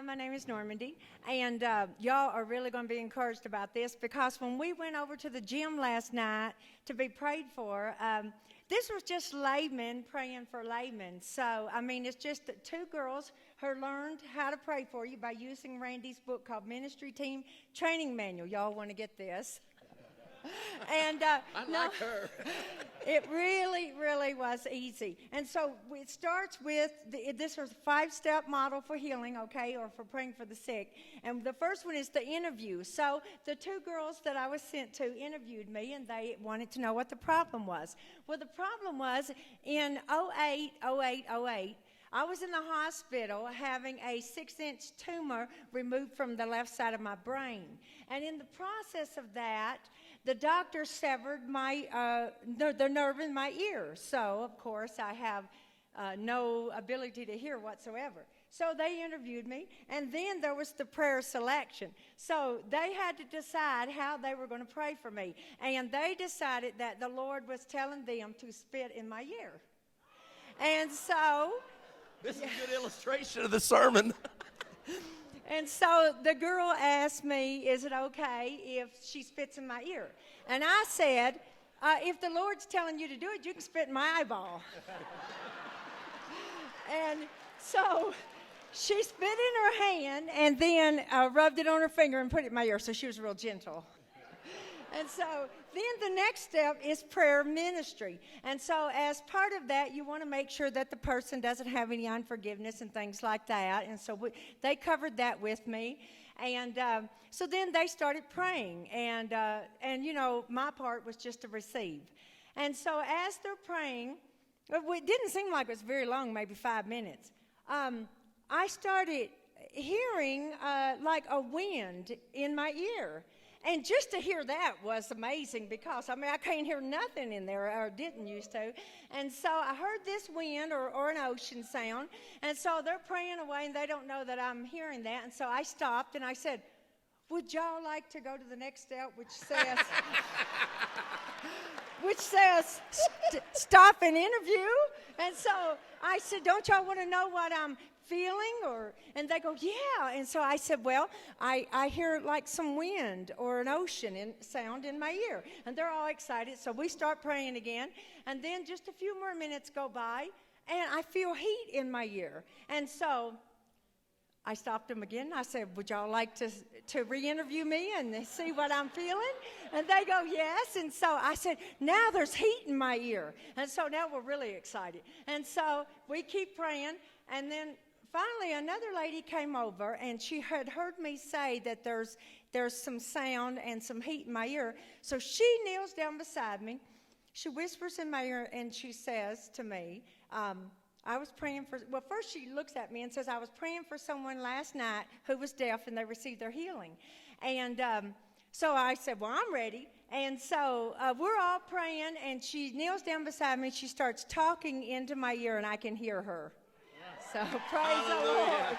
my name is Normandy, and y'all are really going to be encouraged about this because when we went over to the gym last night to be prayed for, this was just laymen praying for laymen. So, I mean, it's just that two girls who learned how to pray for you by using Randy's book called Ministry Team Training Manual. Y'all want to get this. And I like her. It really, really was easy. And so it starts with, this was a 5-step model for healing, okay, or for praying for the sick. And the first one is the interview. So the two girls that I was sent to interviewed me, and they wanted to know what the problem was. Well, the problem was in 08, I was in the hospital having a 6-inch tumor removed from the left side of my brain. And in the process of that, the doctor severed the nerve in my ear. So, of course, I have no ability to hear whatsoever. So they interviewed me, and then there was the prayer selection. So they had to decide how they were going to pray for me. And they decided that the Lord was telling them to spit in my ear. And so... This is a good illustration of the sermon. And so the girl asked me, is it okay if she spits in my ear? And I said, if the Lord's telling you to do it, you can spit in my eyeball. And so she spit in her hand and then rubbed it on her finger and put it in my ear, so she was real gentle. And so then the next step is prayer ministry. And so as part of that, you want to make sure that the person doesn't have any unforgiveness and things like that. And so they covered that with me. And so then they started praying. And, you know, my part was just to receive. And so as they're praying, it didn't seem like it was very long, maybe 5 minutes. I started hearing like a wind in my ear. And just to hear that was amazing because, I mean, I can't hear nothing in there, or didn't used to. And so I heard this wind or an ocean sound. And so they're praying away, and they don't know that I'm hearing that. And so I stopped, and I said, would y'all like to go to the next step, which says stop and interview? And so I said, don't y'all want to know what I'm feeling? And they go, yeah. And so I said, well, I hear like some wind or an ocean sound in my ear. And they're all excited. So we start praying again. And then just a few more minutes go by, and I feel heat in my ear. And so I stopped them again. I said, would y'all like to re-interview me and see what I'm feeling? And they go, yes. And so I said, now there's heat in my ear. And so now we're really excited. And so we keep praying. And then finally another lady came over, and she had heard me say that there's some sound and some heat in my ear. So she kneels down beside me. She whispers in my ear, and she says to me, I was praying for, well, first she looks at me and says, I was praying for someone last night who was deaf, and they received their healing. And so I said, well, I'm ready. And so we're all praying, and she kneels down beside me. She starts talking into my ear, and I can hear her. So praise the Lord.